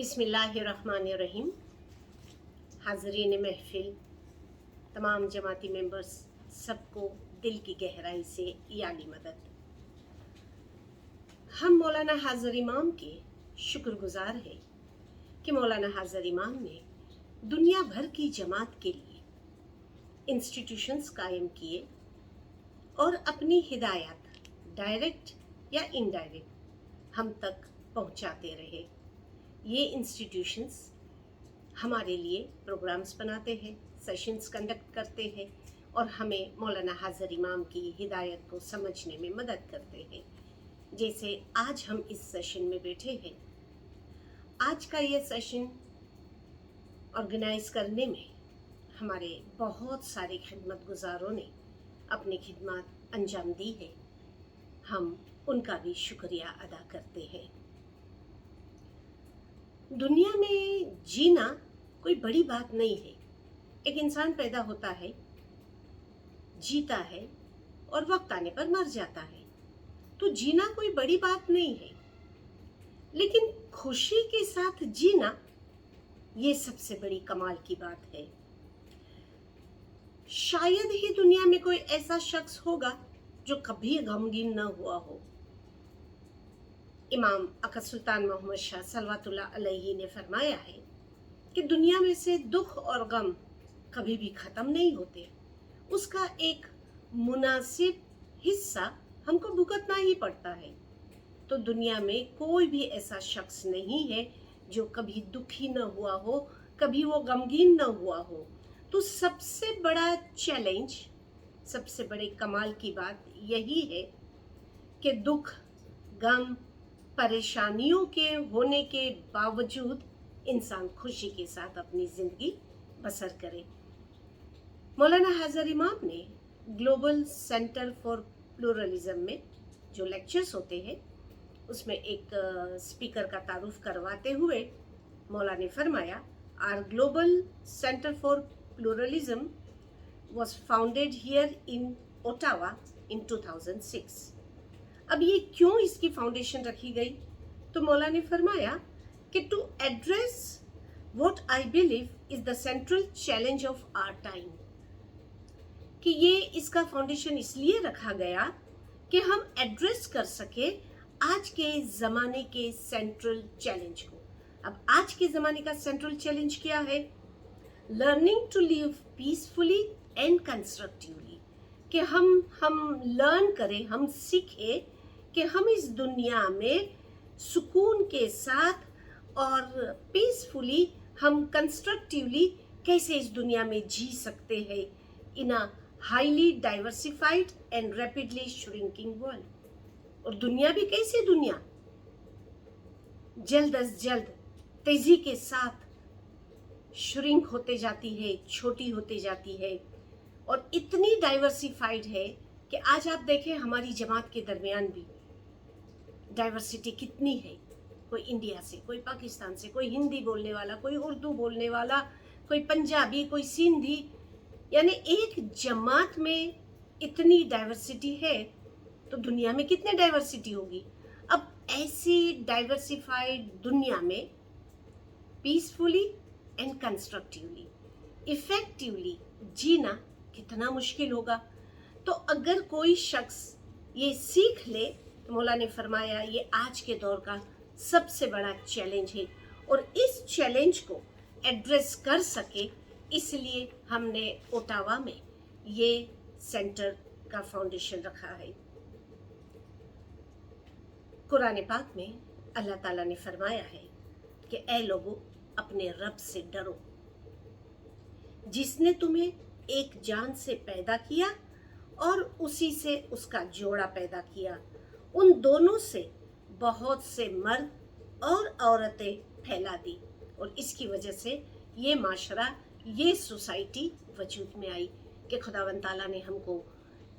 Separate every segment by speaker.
Speaker 1: बिस्मिल्लाहिर्रहमानिर्रहीम। हाज़रीन महफ़िल, तमाम जमाती मेंबर्स, सबको दिल की गहराई से यानी मदद। हम मौलाना हाज़र इमाम के शुक्रगुजार हैं कि मौलाना हाज़र इमाम ने दुनिया भर की जमात के लिए इंस्टीट्यूशंस कायम किए और अपनी हिदायत डायरेक्ट या इनडायरेक्ट हम तक पहुंचाते रहे। ये इंस्टीट्यूशंस हमारे लिए प्रोग्राम्स बनाते हैं, सेशंस कंडक्ट करते हैं और हमें मौलाना हाज़र इमाम की हिदायत को समझने में मदद करते हैं। जैसे आज हम इस सेशन में बैठे हैं, आज का ये सेशन ऑर्गेनाइज करने में हमारे बहुत सारे खिदमत गुजारों ने अपनी खिदमत अंजाम दी है। हम उनका भी शुक्रिया अदा करते हैं। दुनिया में जीना कोई बड़ी बात नहीं है। एक इंसान पैदा होता है, जीता है और वक्त आने पर मर जाता है, तो जीना कोई बड़ी बात नहीं है। लेकिन खुशी के साथ जीना ये सबसे बड़ी कमाल की बात है। शायद ही दुनिया में कोई ऐसा शख्स होगा जो कभी गमगीन न हुआ हो। इमाम अका सुल्तान मोहम्मद शाह सल्लल्लाहु अलैहि ने फरमाया है कि दुनिया में से दुख और गम कभी भी ख़त्म नहीं होते, उसका एक मुनासिब हिस्सा हमको भुगतना ही पड़ता है। तो दुनिया में कोई भी ऐसा शख्स नहीं है जो कभी दुखी न हुआ हो, कभी वो गमगीन न हुआ हो। तो सबसे बड़ा चैलेंज, सबसे बड़े कमाल की बात यही है कि दुख, गम, परेशानियों के होने के बावजूद इंसान खुशी के साथ अपनी ज़िंदगी बसर करे। मौलाना हाज़र इमाम ने ग्लोबल सेंटर फॉर प्लूरलिज्म में जो लेक्चर्स होते हैं, उसमें एक स्पीकर का तारुफ करवाते हुए मौला ने फरमाया, our global centre for pluralism was founded here in Ottawa in 2006। अब ये क्यों इसकी फाउंडेशन रखी गई? तो मौला ने फरमाया कि to address what I believe is the central challenge of our time, कि ये इसका फाउंडेशन इसलिए रखा गया कि हम एड्रेस कर सके आज के ज़माने के सेंट्रल चैलेंज को। अब आज के ज़माने का सेंट्रल चैलेंज क्या है? Learning to live peacefully and constructively, कि हम लर्न करें, हम सीखें कि हम इस दुनिया में सुकून के साथ और पीसफुली, हम कंस्ट्रक्टिवली कैसे इस दुनिया में जी सकते हैं in a highly diversified and rapidly shrinking world. और दुनिया भी कैसी दुनिया, जल्द अज जल्द तेजी के साथ श्रिंक होते जाती है, छोटी होते जाती है और इतनी डाइवर्सिफाइड है कि आज आप देखें हमारी जमात के दरमियान भी डाइवर्सिटी कितनी है। कोई इंडिया से, कोई पाकिस्तान से, कोई हिंदी बोलने वाला, कोई उर्दू बोलने वाला, कोई पंजाबी, कोई सिंधी, यानी एक जमात में इतनी डाइवर्सिटी है तो दुनिया में कितनी डाइवर्सिटी होगी। अब ऐसी डाइवर्सिफाइड दुनिया में पीसफुली एंड कंस्ट्रक्टिवली, इफेक्टिवली जीना कितना मुश्किल होगा। तो अगर कोई शख्स ये सीख ले, तो मौला ने फरमाया ये आज के दौर का सबसे बड़ा चैलेंज है और इस चैलेंज को एड्रेस कर सके, इसलिए हमने ओटावा में ये सेंटर का फाउंडेशन रखा है। कुरान पाक में अल्लाह ताला ने फरमाया है कि ऐ लोगों, अपने रब से डरो, जिसने तुम्हें एक जान से पैदा किया और उसी से उसका जोड़ा पैदा किया। उन दोनों से बहुत से मर्द और औरतें फैला दी और इसकी वजह से ये माशरा, ये सोसाइटी वजूद में आई कि खुदावंद ताला ने हमको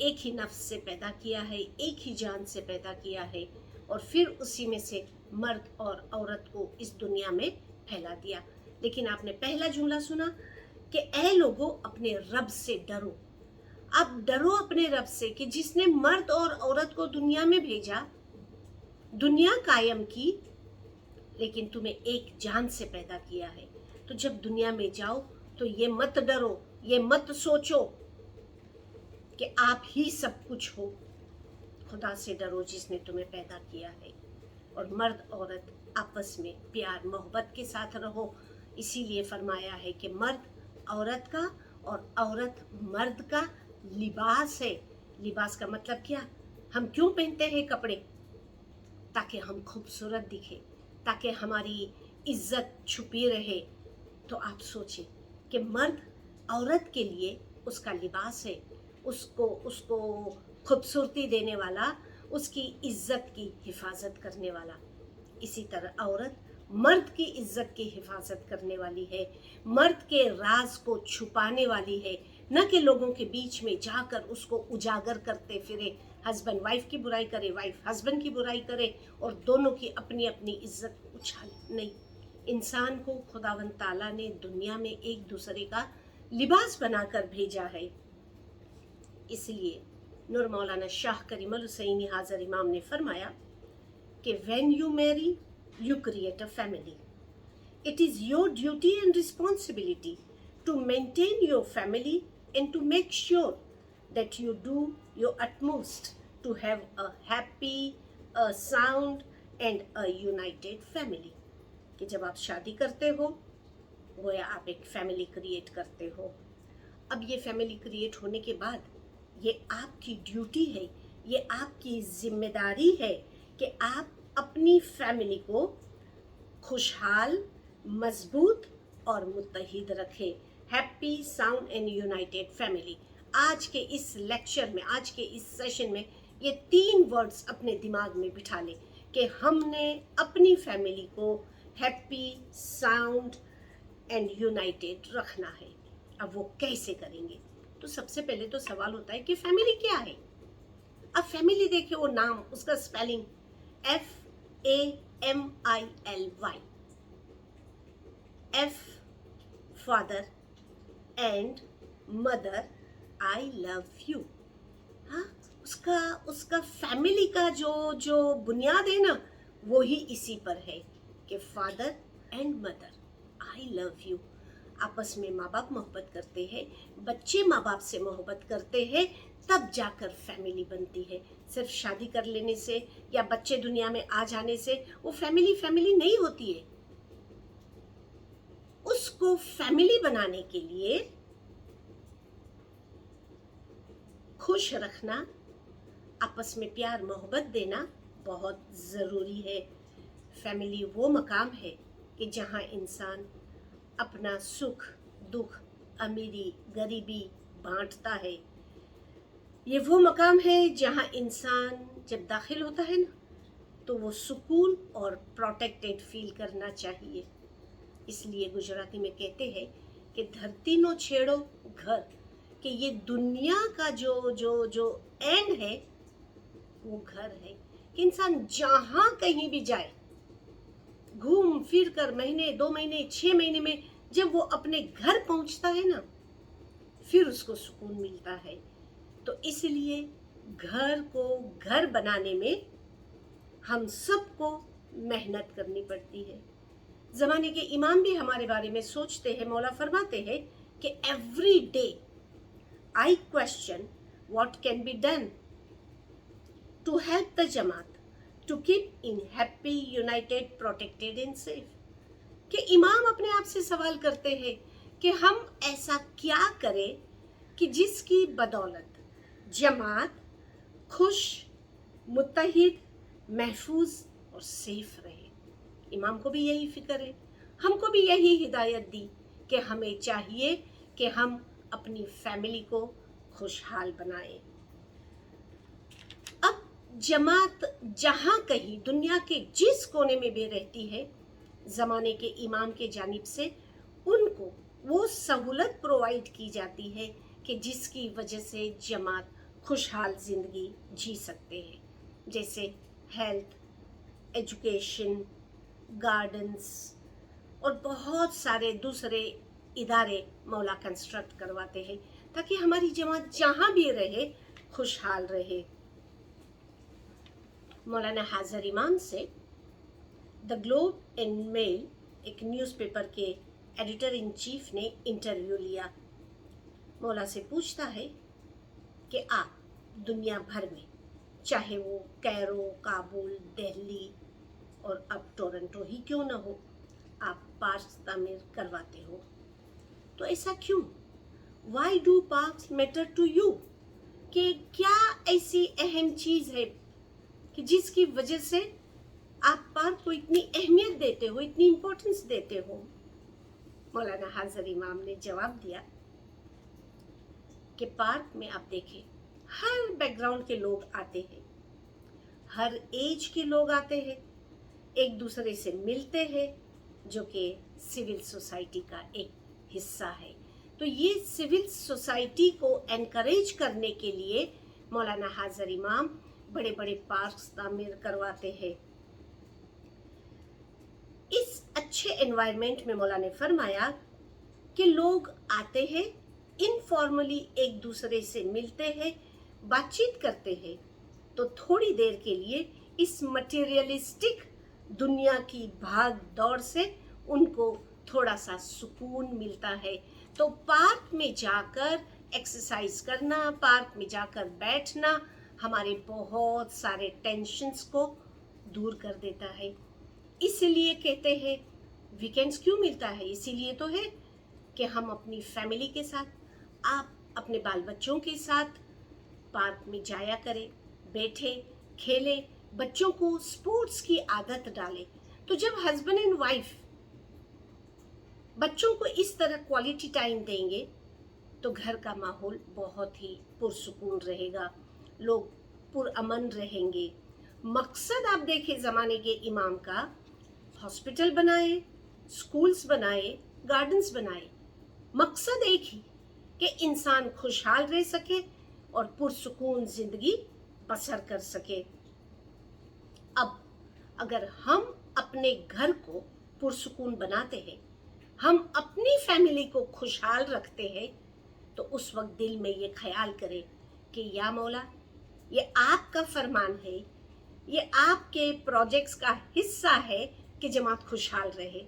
Speaker 1: एक ही नफ्स से पैदा किया है, एक ही जान से पैदा किया है और फिर उसी में से मर्द और औरत को इस दुनिया में फैला दिया। लेकिन आपने पहला जुमला सुना कि ऐ लोगों, अपने रब से डरो। आप डरो अपने रब से कि जिसने मर्द और औरत को दुनिया में भेजा, दुनिया कायम की, लेकिन तुम्हें एक जान से पैदा किया है। तो जब दुनिया में जाओ तो ये मत डरो, ये मत सोचो कि आप ही सब कुछ हो। खुदा से डरो जिसने तुम्हें पैदा किया है। और मर्द औरत आपस में प्यार मोहब्बत के साथ रहो। इसीलिए फरमाया है कि मर्द औरत का और औरत मर्द का लिबास है। लिबास का मतलब क्या? हम क्यों पहनते हैं कपड़े? ताकि हम खूबसूरत दिखे, ताकि हमारी इज्जत छुपी रहे। तो आप सोचें कि मर्द औरत के लिए उसका लिबास है, उसको उसको खूबसूरती देने वाला, उसकी इज्जत की हिफाजत करने वाला। इसी तरह औरत मर्द की इज्जत की हिफाजत करने वाली है, मर्द के राज को छुपाने वाली है, न कि लोगों के बीच में जाकर उसको उजागर करते फिरे। हस्बैंड वाइफ की बुराई करे, वाइफ हस्बैंड की बुराई करे और दोनों की अपनी अपनी इज्जत उछाले। नहीं, इंसान को खुदावंद ताला ने दुनिया में एक दूसरे का लिबास बनाकर भेजा है। इसलिए नूर मौलाना शाह करीमुल हुसैनी हाज़र इमाम ने फरमाया कि when you Mary you create a family. It is your duty and responsibility to maintain your family and to make sure that you do your utmost to have a happy, a sound and a united family. कि जब आप शादी करते हो गोया आप एक family create करते हो। अब ये फैमिली क्रिएट होने के बाद ये आपकी ड्यूटी है, ये आपकी जिम्मेदारी है कि आप अपनी फैमिली को खुशहाल, मजबूत और मुत्तहिद रखें। Happy, sound and United family. आज के इस लेक्चर में, आज के इस सेशन में ये 3 वर्ड्स अपने दिमाग में बिठा लें कि हमने अपनी फैमिली को हैप्पी, साउंड एंड यूनाइटेड रखना है। अब वो कैसे करेंगे? तो सबसे पहले तो सवाल होता है कि फैमिली क्या है? अब फैमिली देखिए, वो नाम, उसका spelling FAMILY। F father and mother, I love you. हाँ, उसका फैमिली का जो बुनियाद है ना, वो ही इसी पर है कि father and mother, I love you. आपस में माँ बाप मोहब्बत करते हैं, बच्चे माँ बाप से मोहब्बत करते हैं, तब जाकर फैमिली बनती है। सिर्फ शादी कर लेने से या बच्चे दुनिया में आ जाने से वो फैमिली नहीं होती है। उसको फैमिली बनाने के लिए खुश रखना, आपस में प्यार मोहब्बत देना बहुत ज़रूरी है। फैमिली वो मकाम है कि जहाँ इंसान अपना सुख दुख, अमीरी गरीबी बांटता है। ये वो मकाम है जहाँ इंसान जब दाखिल होता है ना, तो वो सुकून और प्रोटेक्टेड फील करना चाहिए। इसलिए गुजराती में कहते हैं कि धरती नो छेड़ो घर, कि ये दुनिया का जो एंड है वो घर है। कि इंसान जहाँ कहीं भी जाए, घूम फिर कर महीने 2 महीने 6 महीने में जब वो अपने घर पहुंचता है ना, फिर उसको सुकून मिलता है। तो इसलिए घर को घर बनाने में हम सबको मेहनत करनी पड़ती है। ज़माने के इमाम भी हमारे बारे में सोचते हैं। मौला फरमाते हैं कि every day I question what can be done to help the jamaat to keep in happy, united, protected and safe. कि इमाम अपने आप से सवाल करते हैं कि हम ऐसा क्या करें कि जिसकी बदौलत जमात खुश, मुत्तहिद, महफूज और सेफ रहे। इमाम को भी यही फिक्र है, हमको भी यही हिदायत दी कि हमें चाहिए कि हम अपनी फैमिली को खुशहाल बनाएं। अब जमात जहाँ कहीं दुनिया के जिस कोने में भी रहती है, ज़माने के इमाम के जानिब से उनको वो सहूलत प्रोवाइड की जाती है कि जिसकी वजह से जमात खुशहाल ज़िंदगी जी सकते हैं। जैसे हेल्थ, एजुकेशन, गार्डन्स और बहुत सारे दूसरे इदारे मौला कंस्ट्रक्ट करवाते हैं ताकि हमारी जमात जहाँ भी रहे खुशहाल रहे। मौलाना हाज़र इमाम से द ग्लोब एंड मेल, एक न्यूज़पेपर के एडिटर इन चीफ ने इंटरव्यू लिया। मौला से पूछता है कि आप दुनिया भर में, चाहे वो कैरो, काबुल, दिल्ली और अब टोरंटो ही क्यों ना हो, आप पार्क तामीर करवाते हो, तो ऐसा क्यों? Why do parks matter to you? कि क्या ऐसी अहम चीज है कि जिसकी वजह से आप पार्क को इतनी अहमियत देते हो, इतनी इंपॉर्टेंस देते हो? मौलाना हाजिर इमाम ने जवाब दिया कि पार्क में आप देखें, हर बैकग्राउंड के लोग आते हैं, हर एज के लोग आते हैं, एक दूसरे से मिलते हैं, जो कि सिविल सोसाइटी का एक हिस्सा है। तो ये सिविल सोसाइटी को एनकरेज करने के लिए मौलाना हाजिर इमाम बड़े बड़े पार्क्स तामीर करवाते हैं। इस अच्छे एनवायरनमेंट में मौला ने फरमाया कि लोग आते हैं, इनफॉर्मली एक दूसरे से मिलते हैं, बातचीत करते हैं, तो थोड़ी देर के लिए इस मटेरियलिस्टिक दुनिया की भाग दौड़ से उनको थोड़ा सा सुकून मिलता है। तो पार्क में जाकर एक्सरसाइज करना, पार्क में जाकर बैठना हमारे बहुत सारे टेंशन्स को दूर कर देता है। इसलिए कहते हैं वीकेंड्स क्यों मिलता है? इसीलिए तो है कि हम अपनी फैमिली के साथ, आप अपने बाल बच्चों के साथ पार्क में जाया करें, बैठे, खेले, बच्चों को स्पोर्ट्स की आदत डालें। तो जब हस्बैंड एंड वाइफ बच्चों को इस तरह क्वालिटी टाइम देंगे तो घर का माहौल बहुत ही पुरसुकून रहेगा, लोग पुरअमन रहेंगे। मकसद आप देखें ज़माने के इमाम का, हॉस्पिटल बनाए, स्कूल्स बनाए, गार्डन्स बनाए, मकसद एक ही कि इंसान खुशहाल रह सके और पुरसुकून जिंदगी बसर कर सके। अब अगर हम अपने घर को पुरसुकून बनाते हैं, हम अपनी फैमिली को खुशहाल रखते हैं, तो उस वक्त दिल में ये ख्याल करें कि या मौला, ये आपका फरमान है, ये आपके प्रोजेक्ट्स का हिस्सा है कि जमात खुशहाल रहे।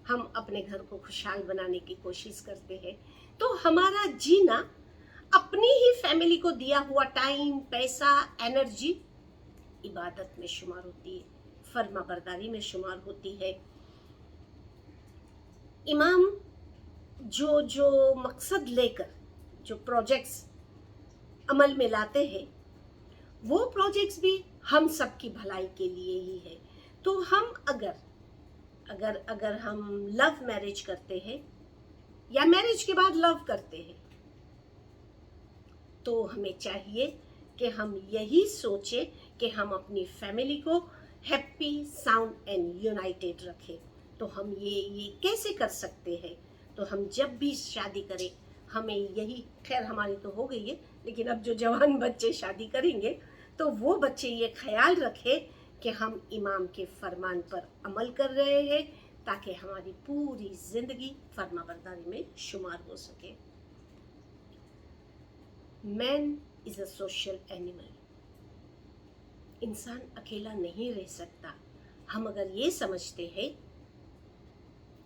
Speaker 1: हम अपने घर को खुशहाल बनाने की कोशिश करते हैं, तो हमारा जीना अपनी ही फैमिली को दिया हुआ टाइम, पैसा, एनर्जी इबादत में शुमार होती है, फर्मा बरदारी में शुमार होती है। इमाम जो जो मकसद लेकर जो प्रोजेक्ट्स अमल में लाते हैं, वो प्रोजेक्ट्स भी हम सब की भलाई के लिए ही है। तो हम अगर हम लव मैरिज करते हैं या मैरिज के बाद लव करते हैं, तो हमें चाहिए कि हम यही सोचें कि हम अपनी फैमिली को हैप्पी, साउंड एंड यूनाइटेड रखें। तो हम ये कैसे कर सकते हैं? तो हम जब भी शादी करें, हमें यही, खैर हमारी तो हो गई है, लेकिन अब जो जवान बच्चे शादी करेंगे तो वो बच्चे ये ख्याल रखें कि हम इमाम के फरमान पर अमल कर रहे हैं, ताकि हमारी पूरी जिंदगी फर्मा बरदारी में शुमार हो सके। Man is a social animal. इंसान अकेला नहीं रह सकता। हम अगर ये समझते हैं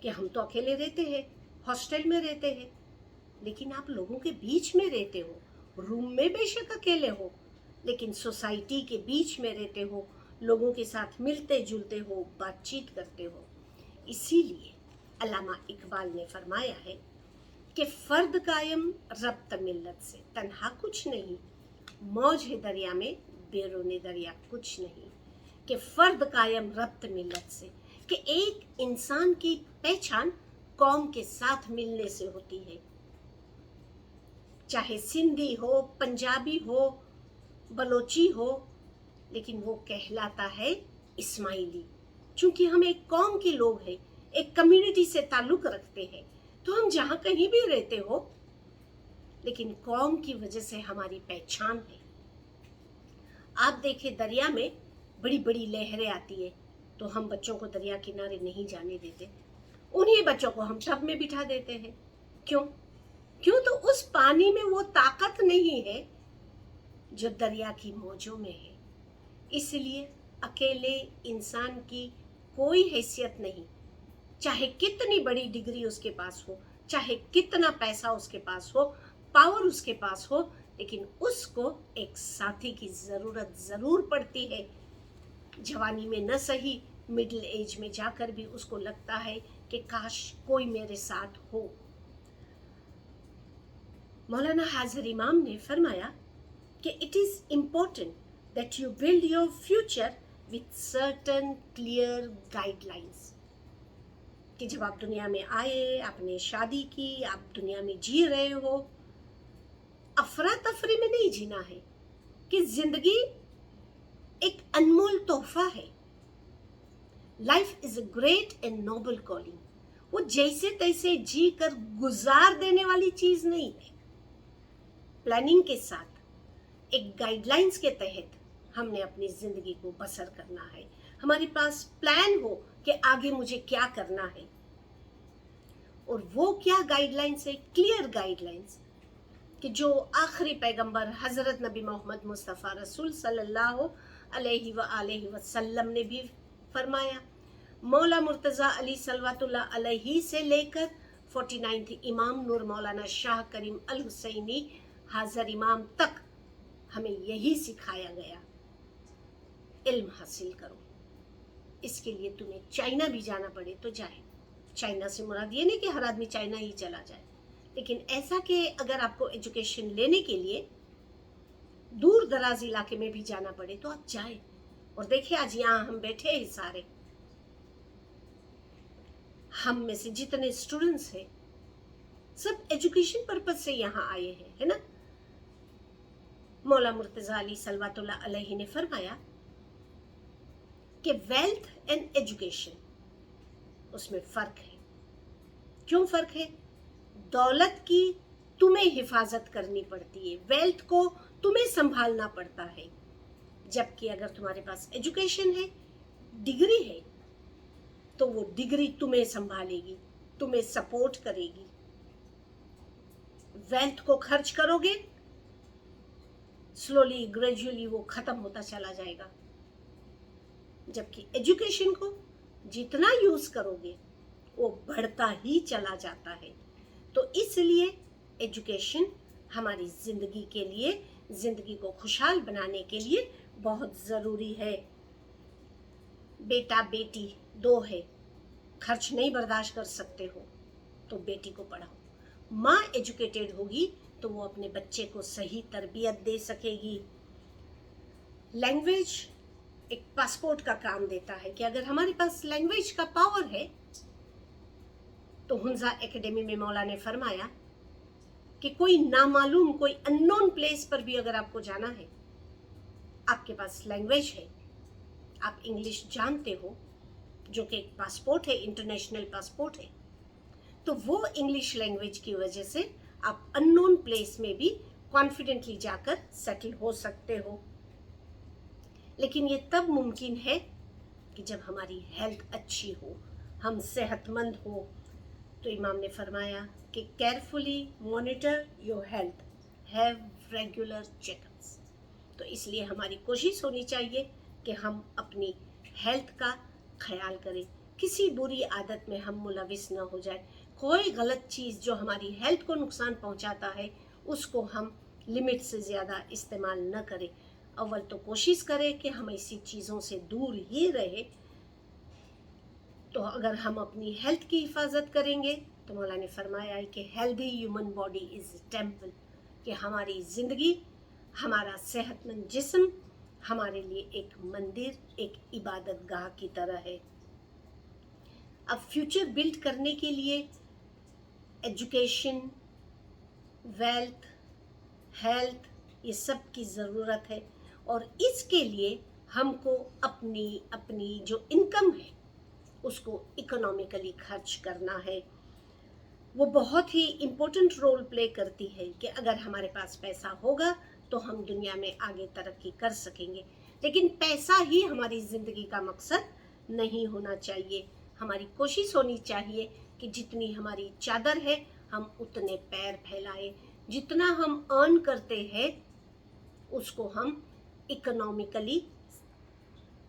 Speaker 1: कि हम तो अकेले रहते हैं, हॉस्टल में रहते हैं, लेकिन आप लोगों के बीच में रहते हो, रूम में बेशक अकेले हो, लेकिन सोसाइटी के बीच में रहते हो, लोगों के साथ मिलते जुलते हो, बातचीत करते हो। इसीलिए अल्लामा इकबाल ने फरमाया है कि फर्द कायम रब्त मिल्लत से, तन्हा कुछ नहीं, मौज है दरिया में बेरूने दरिया कुछ नहीं। कि फर्द कायम रब्त मिल्लत से, कि एक इंसान की पहचान कौम के साथ मिलने से होती है। चाहे सिंधी हो, पंजाबी हो, बलोची हो, लेकिन वो कहलाता है इस्माइली। चूंकि हम एक कौम के लोग हैं, एक कम्युनिटी से ताल्लुक रखते हैं, तो हम जहाँ कहीं भी रहते हो, लेकिन कौम की वजह से हमारी पहचान है। आप देखें दरिया में बड़ी बड़ी लहरें आती है, तो हम बच्चों को दरिया किनारे नहीं जाने देते, उन्हीं बच्चों को हम टब में बिठा देते हैं। क्यों? तो उस पानी में वो ताकत नहीं है जो दरिया की मौजों में है। इसलिए अकेले इंसान की कोई हैसियत नहीं, चाहे कितनी बड़ी डिग्री उसके पास हो, चाहे कितना पैसा उसके पास हो, पावर उसके पास हो, लेकिन उसको एक साथी की ज़रूरत ज़रूर पड़ती है। जवानी में न सही, मिडिल एज में जाकर भी उसको लगता है कि काश कोई मेरे साथ हो। मौलाना हाजिर इमाम ने फरमाया कि it is important that you build your future with certain clear guidelines, कि जब आप दुनिया में आए, आपने शादी की, आप दुनिया में जी रहे हो, अफरा तफरी में नहीं जीना है, कि जिंदगी एक अनमोल तोहफा है। Life is a great and noble calling, वो जैसे तैसे जी कर गुजार देने वाली चीज नहीं है। प्लानिंग के साथ, एक गाइडलाइंस के तहत हमने अपनी जिंदगी को बसर करना है। हमारे पास प्लान हो कि आगे मुझे क्या करना है, और वो क्या गाइडलाइंस है, क्लियर गाइडलाइंस, कि जो आखिरी पैगंबर हज़रत नबी मोहम्मद मुस्तफ़ा रसूल सल्लल्लाहु अलैहि वसल्लम ने भी फरमाया। मौला मुर्तज़ा अली सल्लल्लाहु अलैहि से लेकर 49th इमाम नूर मौलाना शाह करीम अल हुसैनी हाज़र इमाम तक हमें यही सिखाया गया, इल्म हासिल करो। इसके लिए तुम्हें चाइना भी जाना पड़े तो जाए। चाइना से मुराद ये नहीं कि हर आदमी चाइना ही चला जाए, लेकिन ऐसा कि अगर आपको एजुकेशन लेने के लिए दूर दराज इलाके में भी जाना पड़े तो आप जाए। और देखिए आज यहाँ हम बैठे हैं सारे, हम में से जितने स्टूडेंट्स हैं सब एजुकेशन पर्पज से यहाँ आए हैं, है ना। मौला मुर्तज़ा अली सल्लल्लाहु अलैहि ने फरमाया कि वेल्थ एंड एजुकेशन, उसमें फ़र्क है। क्यों फ़र्क है? दौलत की तुम्हें हिफाजत करनी पड़ती है, वेल्थ को तुम्हें संभालना पड़ता है, जबकि अगर तुम्हारे पास एजुकेशन है, डिग्री है, तो वो डिग्री तुम्हें संभालेगी, तुम्हें सपोर्ट करेगी। वेल्थ को खर्च करोगे, स्लोली ग्रेजुअली वो खत्म होता चला जाएगा, जबकि एजुकेशन को जितना यूज करोगे वो बढ़ता ही चला जाता है। तो इसलिए एजुकेशन हमारी जिंदगी के लिए, जिंदगी को खुशहाल बनाने के लिए बहुत ज़रूरी है। बेटा बेटी दो है, खर्च नहीं बर्दाश्त कर सकते हो तो बेटी को पढ़ाओ। माँ एजुकेटेड होगी तो वो अपने बच्चे को सही तरबियत दे सकेगी। लैंग्वेज एक पासपोर्ट का काम देता है, कि अगर हमारे पास लैंग्वेज का पावर है, तो हुंजा एकेडमी में मौला ने फरमाया कि कोई नामालूम, कोई अननोन प्लेस पर भी अगर आपको जाना है, आपके पास लैंग्वेज है, आप इंग्लिश जानते हो, जो कि एक पासपोर्ट है, इंटरनेशनल पासपोर्ट है, तो वो इंग्लिश लैंग्वेज की वजह से आप अननोन प्लेस में भी कॉन्फिडेंटली जाकर सेटल हो सकते हो। लेकिन ये तब मुमकिन है कि जब हमारी हेल्थ अच्छी हो, हम सेहतमंद हो। तो इमाम ने फरमाया कि carefully monitor your health, have regular checkups. तो इसलिए हमारी कोशिश होनी चाहिए कि हम अपनी हेल्थ का ख्याल करें, किसी बुरी आदत में हम मुलविस न हो जाए। कोई गलत चीज़ जो हमारी हेल्थ को नुकसान पहुंचाता है उसको हम लिमिट से ज़्यादा इस्तेमाल न करें। अव्वल तो कोशिश करें कि हम ऐसी चीज़ों से दूर ही रहे। तो अगर हम अपनी हेल्थ की हिफाजत करेंगे तो मौला ने फरमाया है कि healthy human body is temple, कि हमारी ज़िंदगी, हमारा सेहतमंद जिस्म हमारे लिए एक मंदिर, एक इबादत गाह की तरह है। अब फ्यूचर बिल्ड करने के लिए एजुकेशन, वेल्थ, हेल्थ, ये सब की ज़रूरत है। और इसके लिए हमको अपनी जो इनकम है उसको इकोनॉमिकली खर्च करना है। वो बहुत ही इम्पोर्टेंट रोल प्ले करती है कि अगर हमारे पास पैसा होगा तो हम दुनिया में आगे तरक्की कर सकेंगे। लेकिन पैसा ही हमारी ज़िंदगी का मकसद नहीं होना चाहिए। हमारी कोशिश होनी चाहिए कि जितनी हमारी चादर है हम उतने पैर फैलाएं। जितना हम अर्न करते हैं उसको हम इकोनॉमिकली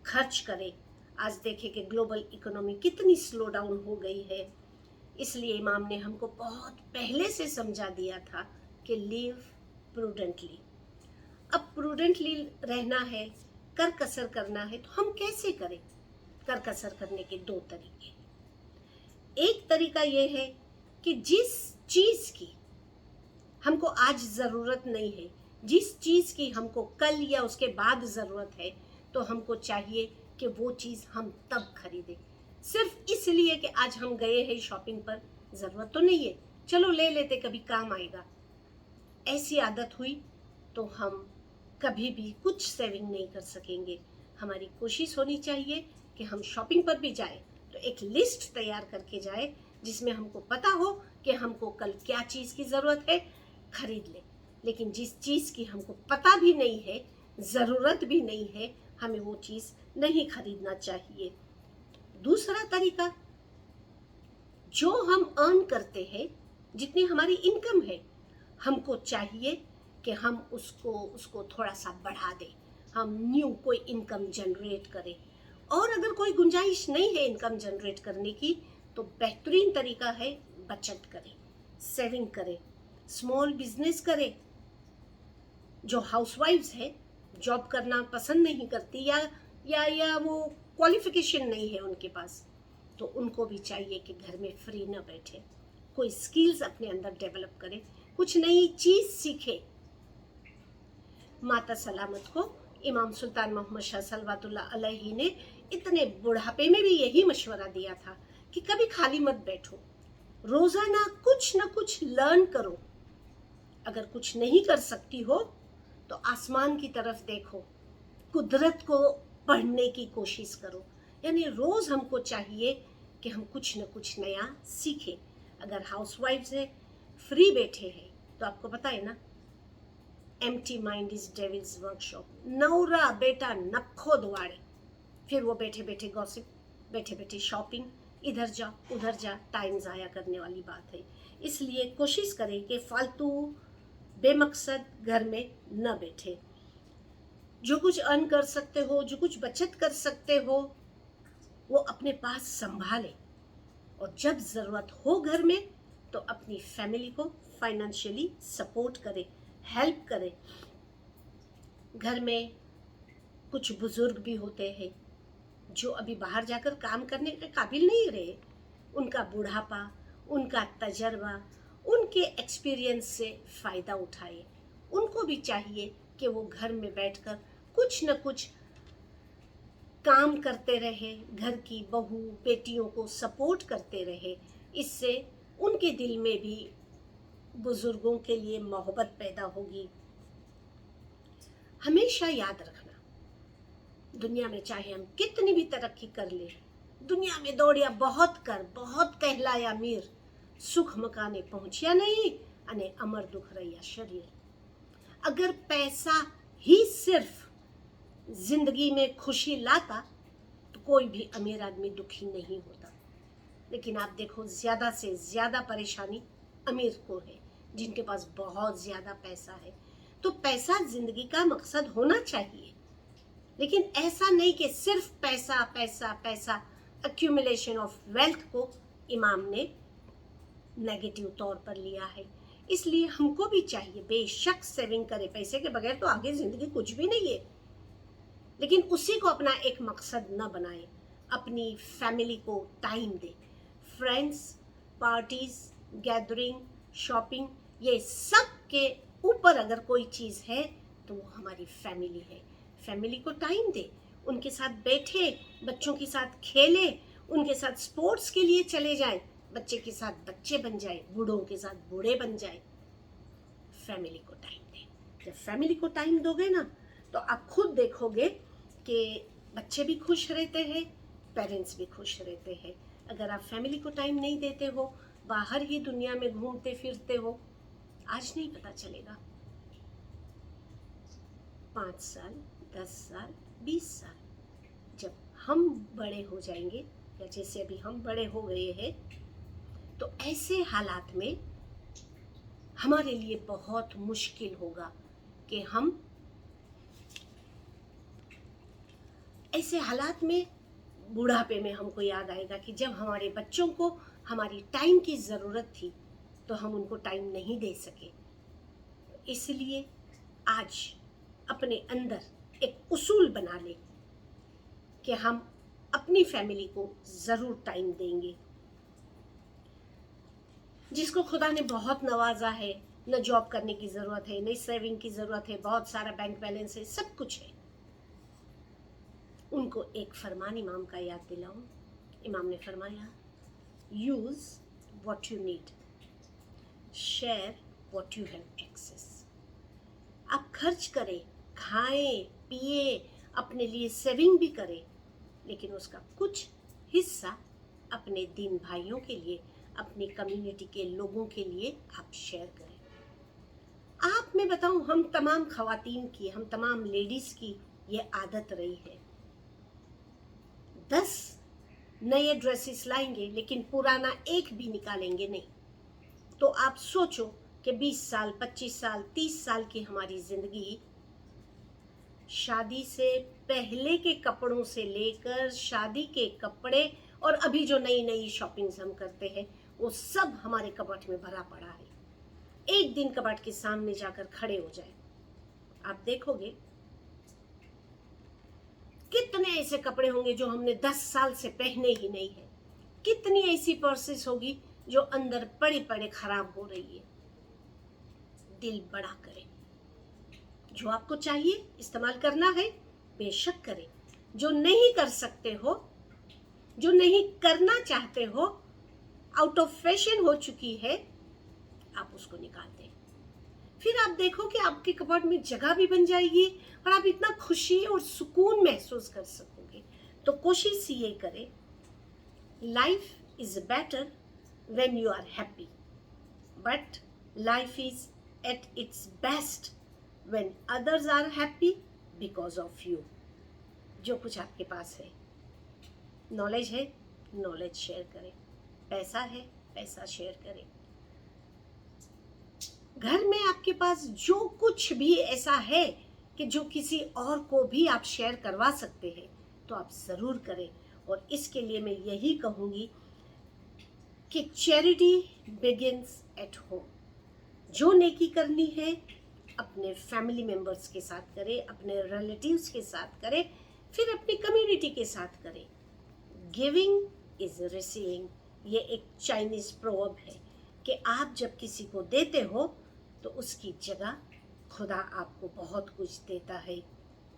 Speaker 1: खर्च करें। आज देखें कि ग्लोबल इकोनॉमी कितनी स्लो डाउन हो गई है। इसलिए इमाम ने हमको बहुत पहले से समझा दिया था कि लिव प्रूडेंटली। अब प्रूडेंटली रहना है, कर कसर करना है, तो हम कैसे करें? कर कसर करने के दो तरीके। एक तरीका यह है कि जिस चीज की हमको आज जरूरत नहीं है, जिस चीज की हमको कल या उसके बाद जरूरत है, तो हमको चाहिए कि वो चीज हम तब खरीदें। सिर्फ इसलिए कि आज हम गए हैं शॉपिंग पर, जरूरत तो नहीं है, चलो ले लेते, कभी काम आएगा। ऐसी आदत हुई तो हम कभी भी कुछ सेविंग नहीं कर सकेंगे। हमारी कोशिश होनी चाहिए कि हम शॉपिंग पर भी जाए तो एक लिस्ट तैयार करके जाए, जिसमें हमको पता हो कि हमको कल क्या चीज़ की ज़रूरत है, खरीद ले। लेकिन जिस चीज़ की हमको पता भी नहीं है, ज़रूरत भी नहीं है, हमें वो चीज़ नहीं खरीदना चाहिए। दूसरा तरीका, जो हम अर्न करते हैं, जितनी हमारी इनकम है, हमको चाहिए कि हम उसको थोड़ा सा बढ़ा दें, हम न्यू कोई इनकम जनरेट करें। और अगर कोई गुंजाइश नहीं है इनकम जनरेट करने की, तो बेहतरीन तरीका है बचत करें, सेविंग करें, स्मॉल बिजनेस करें। जो हाउसवाइफ्स है, जॉब करना पसंद नहीं करती या वो क्वालिफिकेशन नहीं है उनके पास, तो उनको भी चाहिए कि घर में फ्री न बैठे, कोई स्किल्स अपने अंदर डेवलप करे, कुछ नई चीज सीखे। माता सलामत को इमाम सुल्तान मोहम्मद शाह सल्लल्लाहु अलैहि ने इतने बुढ़ापे में भी यही मशवरा दिया था कि कभी खाली मत बैठो, रोजाना कुछ न कुछ लर्न करो। अगर कुछ नहीं कर सकती हो तो आसमान की तरफ देखो, कुदरत को पढ़ने की कोशिश करो। यानी रोज हमको चाहिए कि हम कुछ न कुछ नया सीखें। अगर हाउसवाइफ्स है, फ्री बैठे हैं, तो आपको पता है ना, empty mind is devil's workshop. नौरा बेटा नखो दुआड़े, फिर वो बैठे बैठे गॉसिप, बैठे बैठे शॉपिंग, इधर जा उधर जा, टाइम ज़ाया करने वाली बात है। इसलिए कोशिश करें कि फालतू बेमकसद घर में न बैठे। जो कुछ अर्न कर सकते हो, जो कुछ बचत कर सकते हो, वो अपने पास संभाले, और जब ज़रूरत हो घर में तो अपनी फैमिली को फाइनेंशियली सपोर्ट करें, हेल्प करें। घर में कुछ बुजुर्ग भी होते हैं जो अभी बाहर जाकर काम करने के काबिल नहीं रहे। उनका बुढ़ापा, उनका तजर्बा, उनके एक्सपीरियंस से फ़ायदा उठाए। उनको भी चाहिए कि वो घर में बैठकर कुछ न कुछ काम करते रहे, घर की बहू बेटियों को सपोर्ट करते रहे। इससे उनके दिल में भी बुजुर्गों के लिए मोहब्बत पैदा होगी। हमेशा याद रखना, दुनिया में चाहे हम कितनी भी तरक्की कर ले, दुनिया में दौड़िया बहुत कर, बहुत कहलाया मीर, सुख मकाने पहुंचिया नहीं, अने अमर दुख रहिया शरीर। अगर पैसा ही सिर्फ जिंदगी में खुशी लाता तो कोई भी अमीर आदमी दुखी नहीं होता। लेकिन आप देखो, ज्यादा से ज्यादा परेशानी अमीर को है, जिनके पास बहुत ज्यादा पैसा है। तो पैसा जिंदगी का मकसद होना चाहिए, लेकिन ऐसा नहीं कि सिर्फ पैसा पैसा पैसा। एक्यूमुलेशन ऑफ वेल्थ को इमाम ने नेगेटिव तौर पर लिया है। इसलिए हमको भी चाहिए, बेशक सेविंग करें, पैसे के बगैर तो आगे जिंदगी कुछ भी नहीं है, लेकिन उसी को अपना एक मकसद न बनाए। अपनी फैमिली को टाइम दे। फ्रेंड्स, पार्टीज, गैदरिंग, शॉपिंग, ये सब के ऊपर अगर कोई चीज़ है तो वो हमारी फैमिली है। फैमिली को टाइम दे, उनके साथ बैठे, बच्चों के साथ खेले, उनके साथ स्पोर्ट्स के लिए चले जाए, बच्चे के साथ बच्चे बन जाए, बूढ़ों के साथ बूढ़े बन जाए। फैमिली को टाइम दे। जब फैमिली को टाइम दोगे ना, तो आप खुद देखोगे कि बच्चे भी खुश रहते हैं, पेरेंट्स भी खुश रहते हैं। अगर आप फैमिली को टाइम नहीं देते हो, बाहर ही दुनिया में घूमते फिरते हो, आज नहीं पता चलेगा, 5 साल, 10 साल, 20 साल, जब हम बड़े हो जाएंगे, या जैसे अभी हम बड़े हो गए हैं, तो ऐसे हालात में हमारे लिए बहुत मुश्किल होगा कि हम ऐसे हालात में बुढ़ापे में हमको याद आएगा कि जब हमारे बच्चों को हमारी टाइम की ज़रूरत थी तो हम उनको टाइम नहीं दे सके। इसलिए आज अपने अंदर एक उसूल बना ले कि हम अपनी फैमिली को ज़रूर टाइम देंगे। जिसको खुदा ने बहुत नवाजा है, न जॉब करने की ज़रूरत है, न सेविंग की ज़रूरत है, बहुत सारा बैंक बैलेंस है, सब कुछ है, उनको एक फरमान इमाम का याद दिलाऊं। इमाम ने फरमाया, use what you need, share what you have excess. आप खर्च करें, खाएं पिए, अपने लिए सेविंग भी करें, लेकिन उसका कुछ हिस्सा अपने दीन भाइयों के लिए, अपनी कम्युनिटी के लोगों के लिए आप शेयर करें। आप मैं बताऊं, हम तमाम खवातीन की, हम तमाम लेडीज़ की ये आदत रही है, 10 नए ड्रेसेस लाएंगे लेकिन पुराना एक भी निकालेंगे नहीं। तो आप सोचो कि 20 साल, 25 साल, 30 साल की हमारी ज़िंदगी शादी से पहले के कपड़ों से लेकर शादी के कपड़े और अभी जो नई नई शॉपिंग्स हम करते हैं वो सब हमारे कबर्ड में भरा पड़ा है। एक दिन कबर्ड के सामने जाकर खड़े हो जाए, आप देखोगे कितने ऐसे कपड़े होंगे जो हमने 10 साल से पहने ही नहीं है। कितनी ऐसी पर्सेस होगी जो अंदर पड़े पड़े खराब हो रही है। दिल बड़ा करें, जो आपको चाहिए इस्तेमाल करना है बेशक करें, जो नहीं कर सकते हो, जो नहीं करना चाहते हो, आउट ऑफ फैशन हो चुकी है, आप उसको निकाल दें। फिर आप देखो कि आपके कबर्ड में जगह भी बन जाएगी और आप इतना खुशी और सुकून महसूस कर सकोगे। तो कोशिश ये करें, life is better when you are happy, but life is at its best when others are happy because of you. जो कुछ आपके पास है, नॉलेज है, नॉलेज शेयर करें, पैसा है, पैसा शेयर करें, घर में आपके पास जो कुछ भी ऐसा है कि जो किसी और को भी आप शेयर करवा सकते हैं तो आप ज़रूर करें। और इसके लिए मैं यही कहूँगी कि चैरिटी बिगिंस एट होम। जो नेकी करनी है अपने फैमिली मेम्बर्स के साथ करें, अपने रिलेटिव्स के साथ करें, फिर अपनी कम्युनिटी के साथ करें। गिविंग इज रिसीविंग, ये एक चाइनीज़ प्रोवर्ब है कि आप जब किसी को देते हो तो उसकी जगह खुदा आपको बहुत कुछ देता है।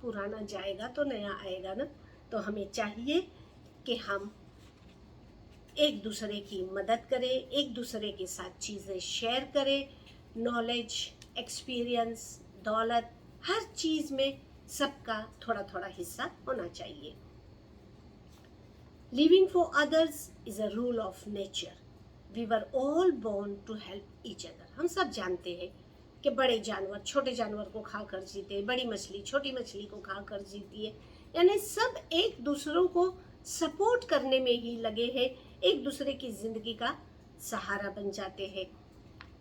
Speaker 1: पुराना जाएगा तो नया आएगा ना। तो हमें चाहिए कि हम एक दूसरे की मदद करें, एक दूसरे के साथ चीज़ें शेयर करें, नॉलेज, एक्सपीरियंस, दौलत, हर चीज़ में सबका थोड़ा थोड़ा हिस्सा होना चाहिए। Living for others is a rule of nature. We were all born to help each other. हम सब जानते हैं कि बड़े जानवर छोटे जानवर को खाकर जीते हैं, बड़ी मछली छोटी मछली को खाकर जीती है, यानी सब एक दूसरों को सपोर्ट करने में ही लगे हैं, एक दूसरे की ज़िंदगी का सहारा बन जाते हैं।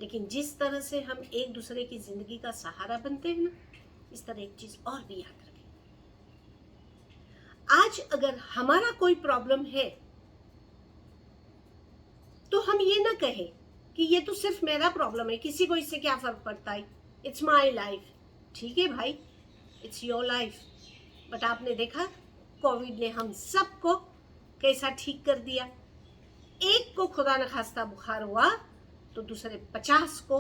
Speaker 1: लेकिन जिस तरह से हम एक दूसरे की ज़िंदगी का सहारा बनते हैं ना, इस तरह एक चीज़ और भी याद रखें, आज अगर हमारा कोई प्रॉब्लम है तो हम ये ना कहें कि ये तो सिर्फ मेरा प्रॉब्लम है, किसी को इससे क्या फ़र्क पड़ता है, इट्स माई लाइफ। ठीक है भाई, इट्स योर लाइफ, बट आपने देखा कोविड ने हम सबको कैसा ठीक कर दिया। एक को खुदा न खास्ता बुखार हुआ तो दूसरे 50 को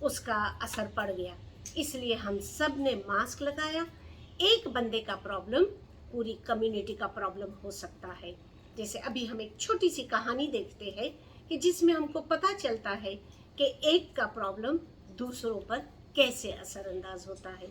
Speaker 1: उसका असर पड़ गया। इसलिए हम सब ने मास्क लगाया। एक बंदे का प्रॉब्लम पूरी कम्युनिटी का प्रॉब्लम हो सकता है। जैसे अभी हम एक छोटी सी कहानी देखते हैं कि जिसमें हमको पता चलता है कि एक का प्रॉब्लम दूसरों पर कैसे असरअंदाज होता है।